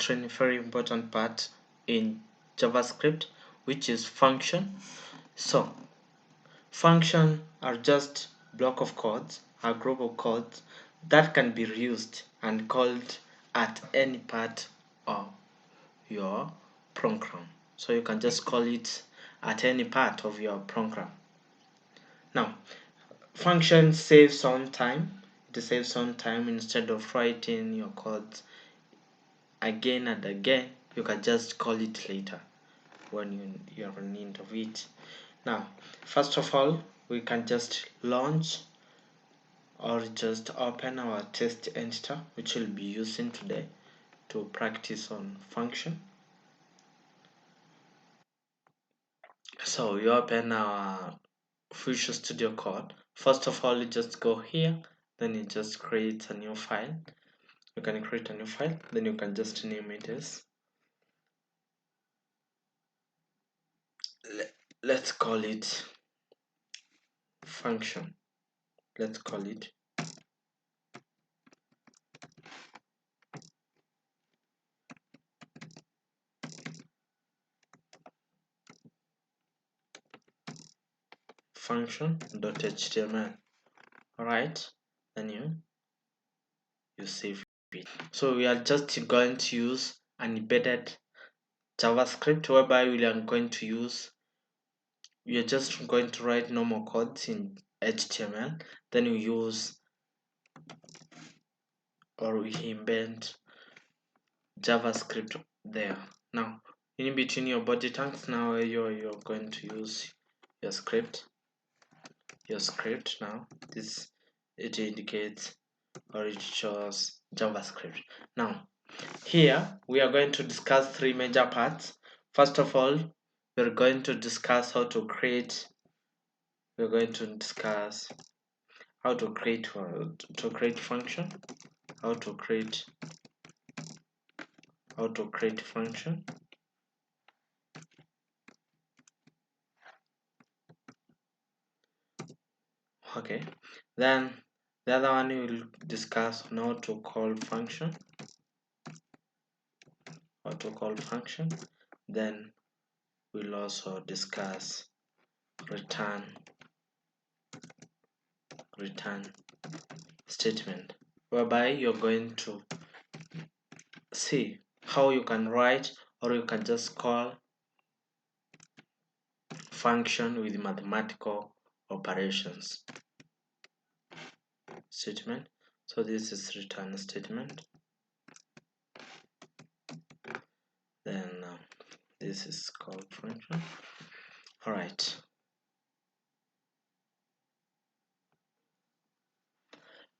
concentrating very important part in JavaScript, which is function. So function are just block of codes, a group of codes that can be reused and called at any part of your program. So you can just call it at any part of your program. Now, function saves on time. It saves on time. Instead of writing your code again and again, you can just call it later when you're in need of it. Now, first of all, we can just launch or just open our test editor, which we'll be using today to practice on function. So we open our Visual Studio Code. First of all, you just go here, then you just create a new file. You can create a new file, then you can just name it as, let's call it function. Let's call it function.html. Alright, then you save it. So we are just going to use an embedded JavaScript whereby we are going to just going to write normal codes in HTML, then we use or we embed JavaScript there. Now in between your body tags, now you're going to use your script now. This it indicates or it shows JavaScript. Now here we are going to discuss three major parts. First of all, we're going to discuss how to create function, how to create function. Okay, then the other one we will discuss on how to call function. Then we'll also discuss return statement, whereby you're going to see how you can write or you can just call function with mathematical operations statement. So this is return statement. Then this is called function. All right.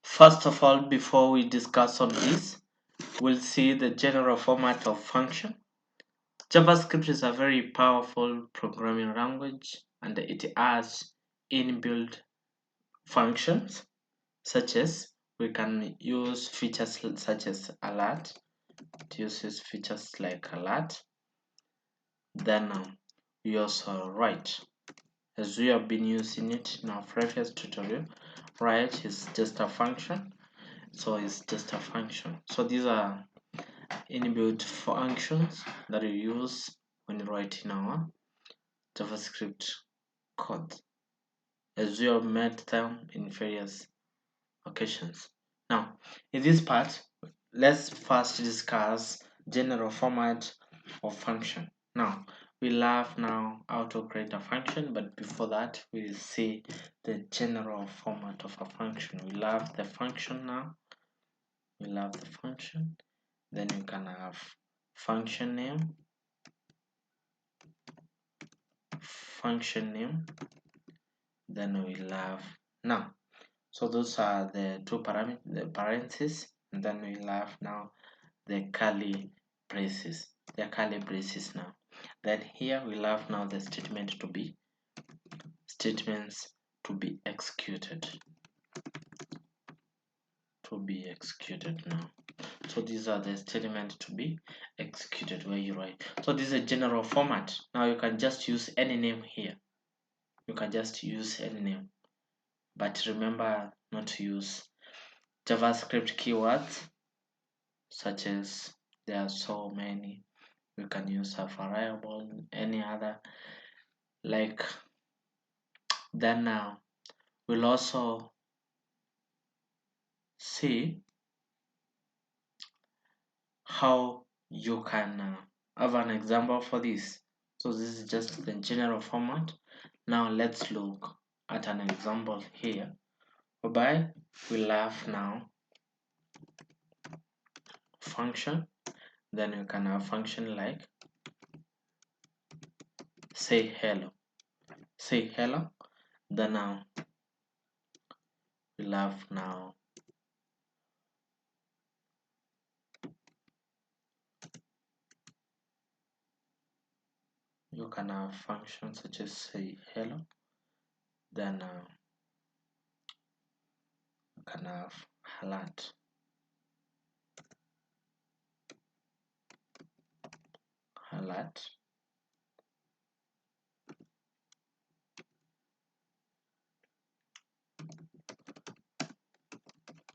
First of all, before we discuss on this, we'll see the general format of function. JavaScript is a very powerful programming language and it has inbuilt functions such as we can use features such as alert. It uses features like alert. Then we also write, as we have been using it in our previous tutorial. Write is just a function, so it's just a function. So these are inbuilt functions that we use when writing our JavaScript code, as we have met them in various occasions. Now, in this part, let's first discuss general format of function. Now, we'll have now how to create a function, but before that, we'll see the general format of a function. We'll have the function now. We'll have the function. Then you can have function name, then we'll have now. So those are the two parameters, the parentheses, and then we'll have now the curly braces. The curly braces now. Then here we'll have now the statements to be executed. Now. So these are the statements to be executed where you write. So this is a general format. Now you can just use any name here. You can just use any name. But remember not to use JavaScript keywords such as There are so many. We can use a variable, any other. Like then we'll also see how you can have an example for this. So this is just the general format. Now let's look at an example here whereby we'll have now function. Then you can have function like say hello. Say hello. Then now we'll have now you can have functions such as say hello. Then you can have alert. Alert.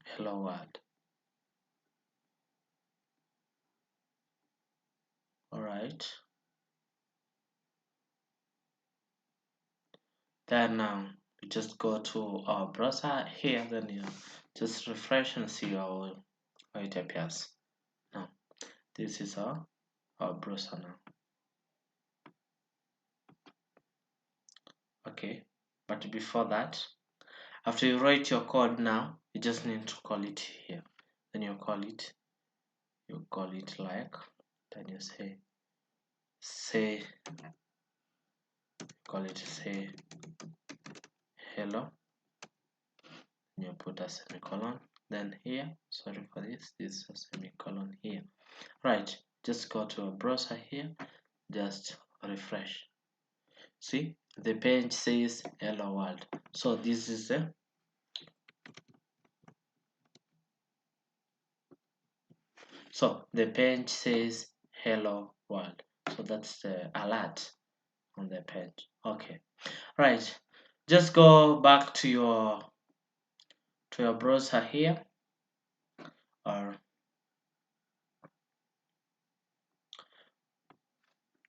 Hello world. Alright. Then you just go to our browser here, then you just refresh and see how it appears. Now this is our browser now. Okay, but before that, after you write your code now, you just need to call it here. Then you call it like, then you say call it say hello. You put a semicolon. Then here, sorry for this is a semicolon here. Right, just go to a browser here, just refresh. See, the page says hello world. So this is the page says hello world. So that's the alert on the page. Okay, right. Just go back to your browser here, or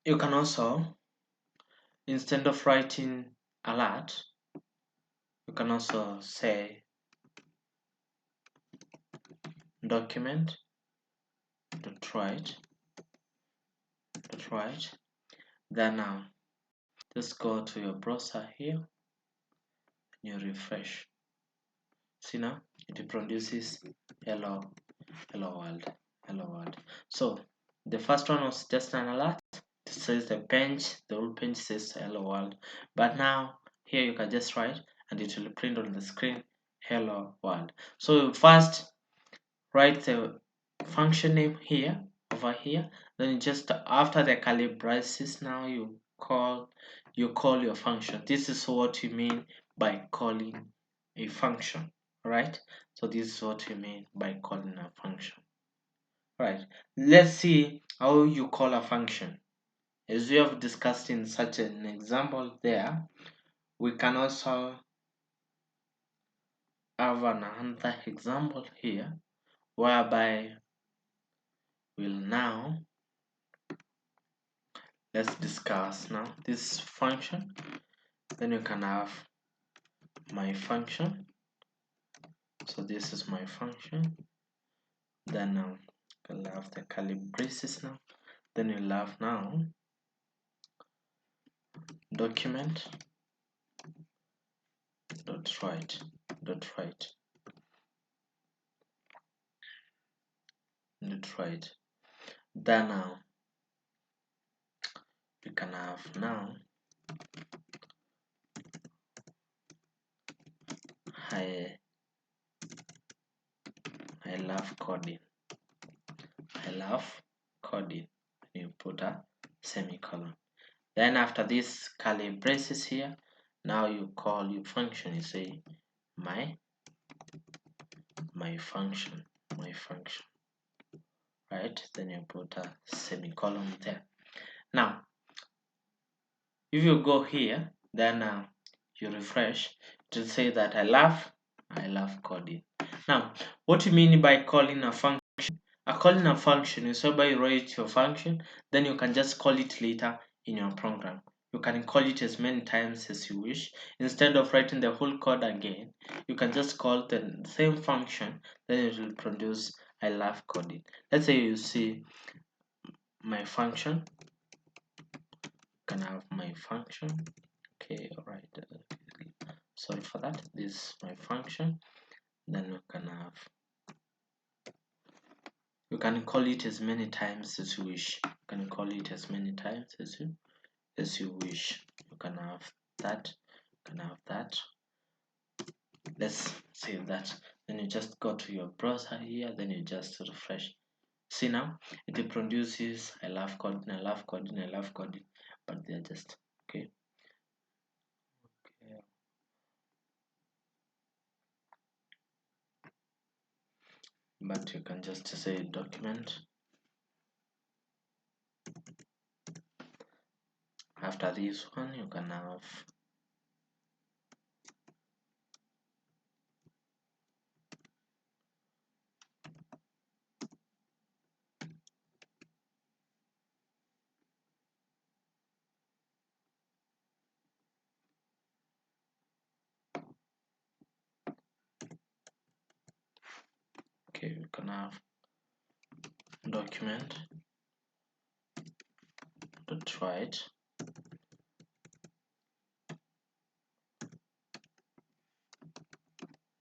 you can also, instead of writing alert, you can also say document dot write. Then just go to your browser here, you refresh. See now it produces hello world. So the first one was just an alert. It says the whole page says hello world. But now here you can just write and it will print on the screen hello world. So first write the function name here over here. Then just after the curly braces, now you call your function. This is what you mean by calling a function, right? So this is what you mean by calling a function. Right, let's see how you call a function. As we have discussed in such an example there, we can also have another example here whereby let's discuss now this function. Then you can have my function. So this is my function. Then you'll have the curly braces now. Then you'll have now document dot write. Then you can have now I love coding. You put a semicolon. Then after this curly braces here, now you call your function. You say my function, right? Then you put a semicolon there. Now if you go here, then you refresh, to say that I love coding. Now what you mean by calling a function? calling a function is whereby you write your function, then you can just call it later in your program. You can call it as many times as you wish. Instead of writing the whole code again, you can just call the same function, then it will produce I love coding. Let's say you see my function, can have my function. Okay, all right. Sorry for that. This is my function. Then we can have, you can call it as many times as you wish. You can call it as many times as you wish. You can have that. You can have that. Let's save that. Then you just go to your browser here. Then you just refresh. See now, it produces I love coding, I love coding, I love coding, but they're just okay. Okay. But you can just say document. After this one, you can have okay, you can have document dot write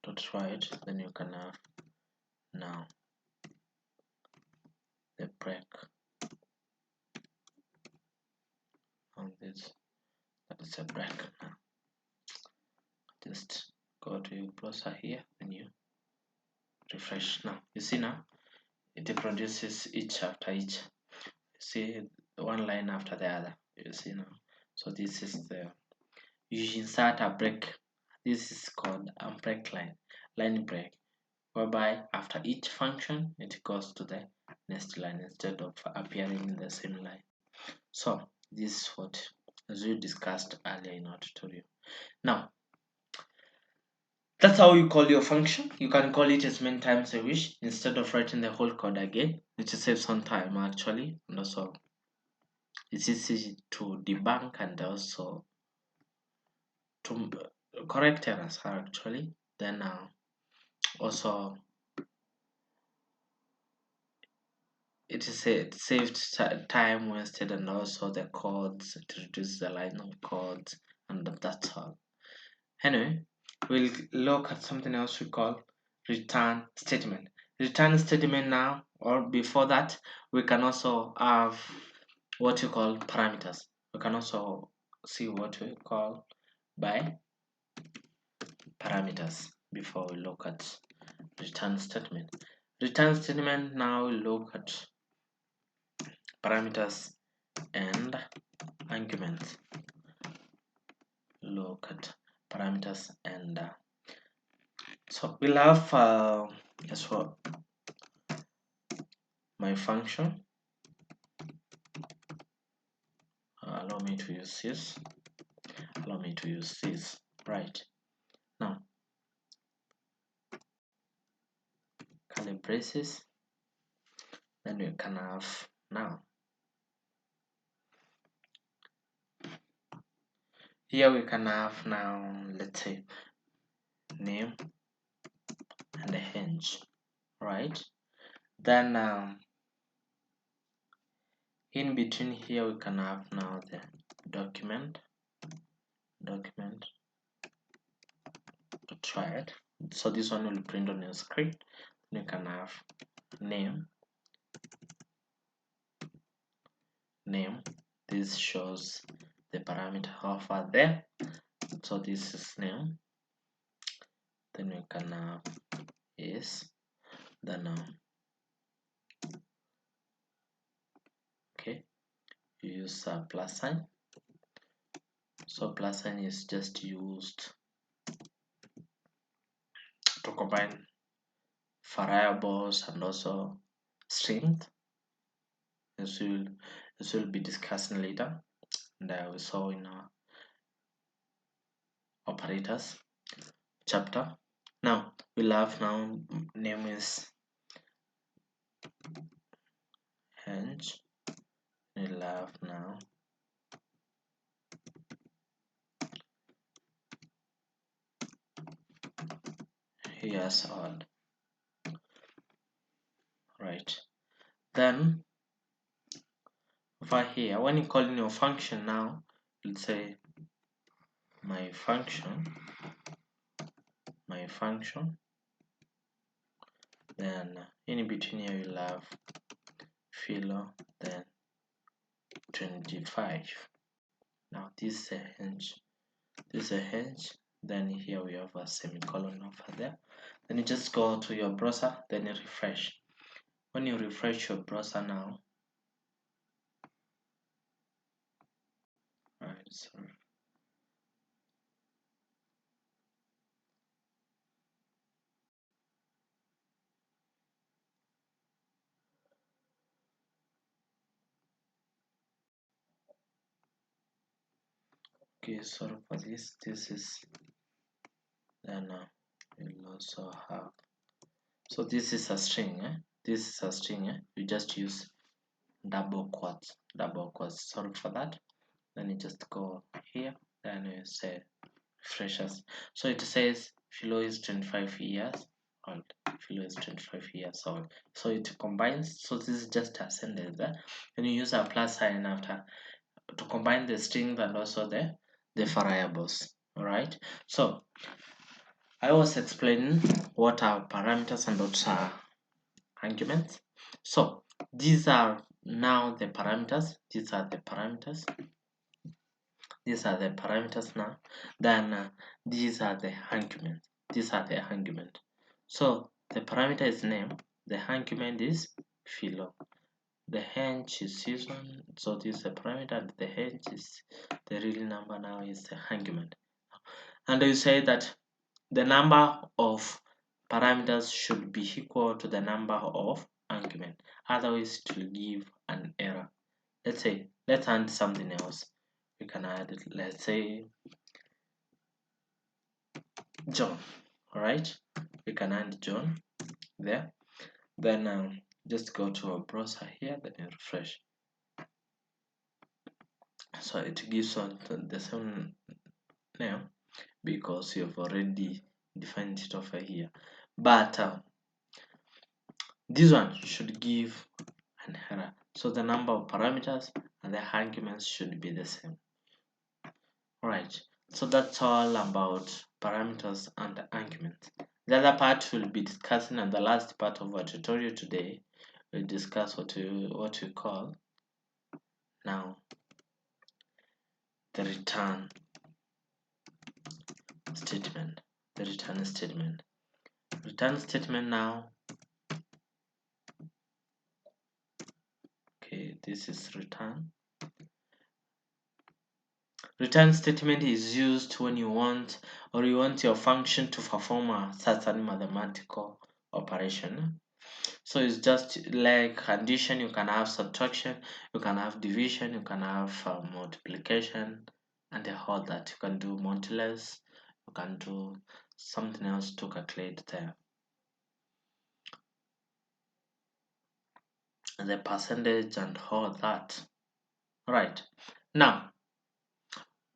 dot write. Then you can have now the break on this. That is a break now. Just go to your browser here and you refresh. Now you see now it produces each after each. You see one line after the other. You see now. So this is the, you insert a break. This is called a break line break, whereby after each function it goes to the next line instead of appearing in the same line. So this is what, as we discussed earlier in our tutorial. Now that's how you call your function. You can call it as many times as you wish instead of writing the whole code again, which saves some time actually, and also it's easy to debug and also to correct errors actually. Then also it saved time wasted, and also the codes, it reduces the line of codes, and that's all. Anyway, we'll look at something else we call return statement. Return statement now, or before that, we can also have what you call parameters. We can also see what we call by parameters before we look at return statement. Return statement now we look at parameters and arguments. Look at parameters and so we'll have as well my function. Allow me to use this. Allow me to use this. Right now, curly braces. Then we can have now. Here we can have now, let's say, name and a hinge, right? Then in between here we can have now the document to try it. So this one will print on your screen. You can have name. This shows the parameter over there. So this is name. Then we can have is then okay, you use a plus sign. So plus sign is just used to combine variables and also strings, as we'll be discussing later, and we saw in our operators chapter. Now we'll have now name is hence we'll have now here's odd, right? Then over here, when you call in your function now, you'll say my function, then in between here you'll have philo, then 25. Now this is a henge, then here we have a semicolon over there. Then you just go to your browser, then you refresh. When you refresh your browser now, right, so okay, sorry for this. This is then we'll also have, so this is a string, this is a string, you just use double quotes, sorry for that. Then you just go here, then you say freshers. So it says philo is 25 years old, philo is 25 years old, so it combines. So this is just a sentence there, and you use a plus sign after to combine the string and also the variables. All right, so I was explaining what are parameters and what are arguments. So these are now the parameters, these are the parameters now. Then these are the arguments, so the parameter is name, the argument is philo, the henge is season, so this is the parameter, and the henge is the real number now is the argument. And you say that the number of parameters should be equal to the number of argument, otherwise it will give an error. Let's say, let's add something else. We can add it, let's say John. All right, we can add John there. Then just go to our browser here, then you refresh. So it gives us the same name because you've already defined it over here, but this one should give an error. So the number of parameters and the arguments should be the same. Right, so that's all about parameters and arguments. The other part we'll be discussing, and the last part of our tutorial today, we'll discuss what we call now the return statement. Return statement now. Okay, this is return. Return statement is used when you want your function to perform a certain mathematical operation. So it's just like addition, you can have subtraction, you can have division, you can have multiplication, and all that. You can do modulus, you can do something else to calculate the percentage and all that. Right, now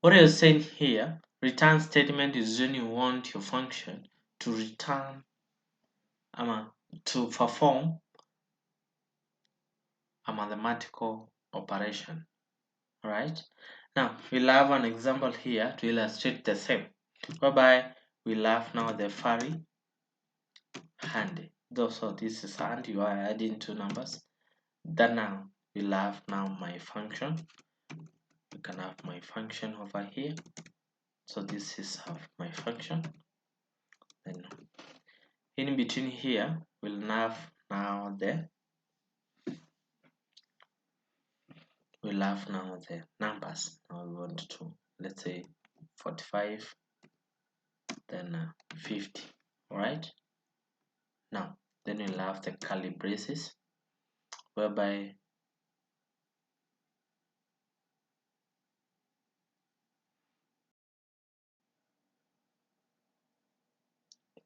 what you're saying here, return statement is when you want your function to return to perform a mathematical operation. Right, now we'll have an example here to illustrate the same, whereby we'll have now the furry hand. So this is hand, you are adding two numbers. Then now we'll have now my function. We can have my function over here. So this is my function. Then in between here we'll have now the numbers. Now we want to, let's say 45, then 50. All right, now then we'll have the curly braces, whereby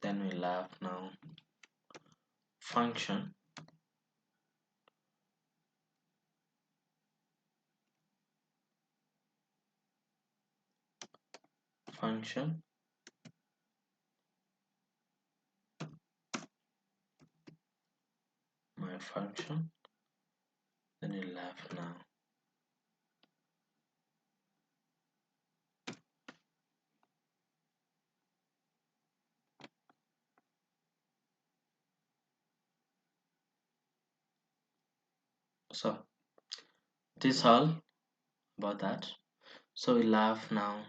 then we'll have now function, function, then you'll have now so this all about that. So we'll have now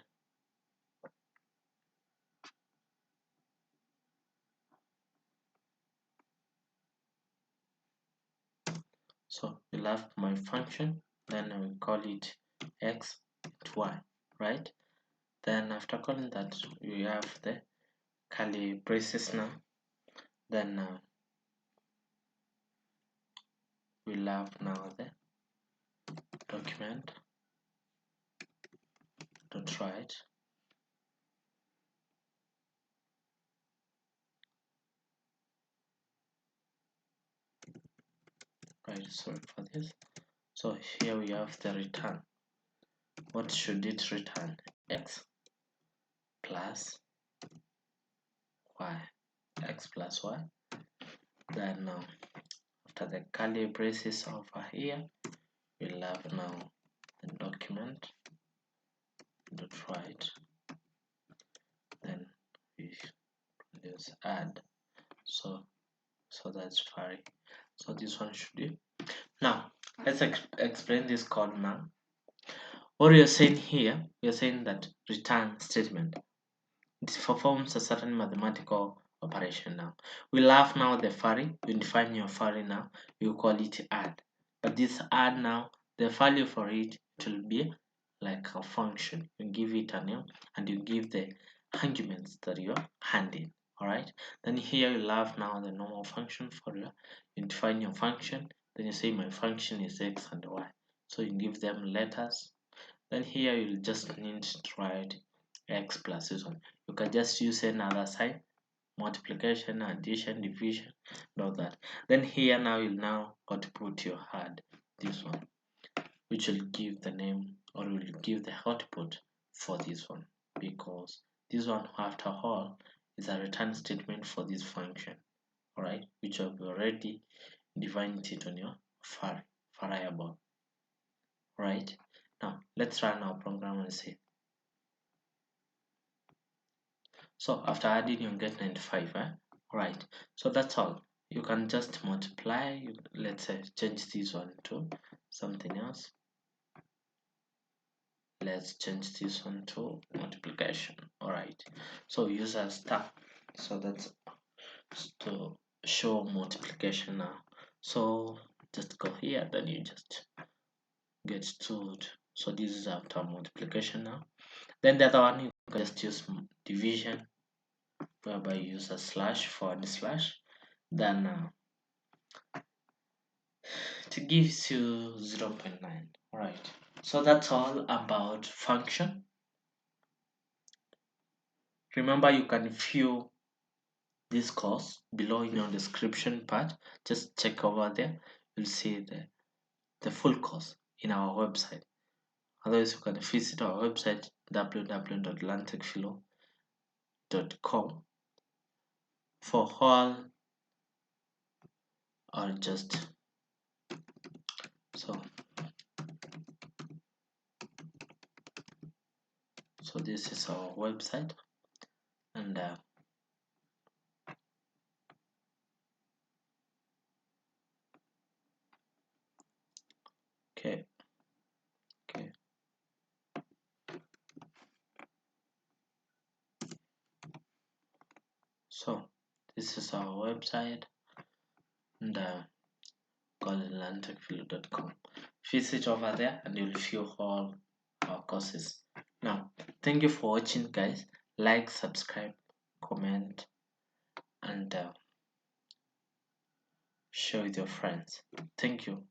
so we'll have my function, then I will call it x to y, right? Then after calling that, we have the curly braces now. Then we'll have now the document dot write right, sorry for this. So here we have the return. What should it return? X plus y, x plus y. Then now after the curly braces over here, we'll have now the document dot write, then we just add, so that's fine. So this one should be. Now let's explain this code now. What we are saying here, we are saying that return statement, it performs a certain mathematical operation. Now we'll have now the file. You define your file now, you call it add, but this add now, the value for it will be like a function. You give it a name and you give the arguments that you're handing. All right, then here you'll have now the normal function for you. You define your function, then you say my function is x and y, so you give them letters. Then here you'll just need to write x plus this one. You can just use another sign, multiplication, addition, division, and all that. Then here now you'll now output your add, this one, which will give the name or will give the output for this one, because this one after all is a return statement for this function, all right, which have already defined it on your variable. Right, now let's run our program and see. So after adding you get 95, right? So that's all. You can just multiply. Let's say change this one to something else. Let's change this one to multiplication. All right, so use a star, so that's to show multiplication now. So just go here, then you just get to, so this is after multiplication now. Then the other one you can just use division, whereby you use a slash for the slash, then it gives you 0.9. All right, so that's all about function. Remember, you can view this course below in your description part. Just check over there, you'll see the full course in our website. Otherwise, you can visit our website www.learntechphilo.com for all, or just so this is our website, and okay, so this is our website, and called learntechphilo.com. Visit over there and you'll view all our courses. Now, thank you for watching, guys. Like, subscribe, comment, and share with your friends. Thank you.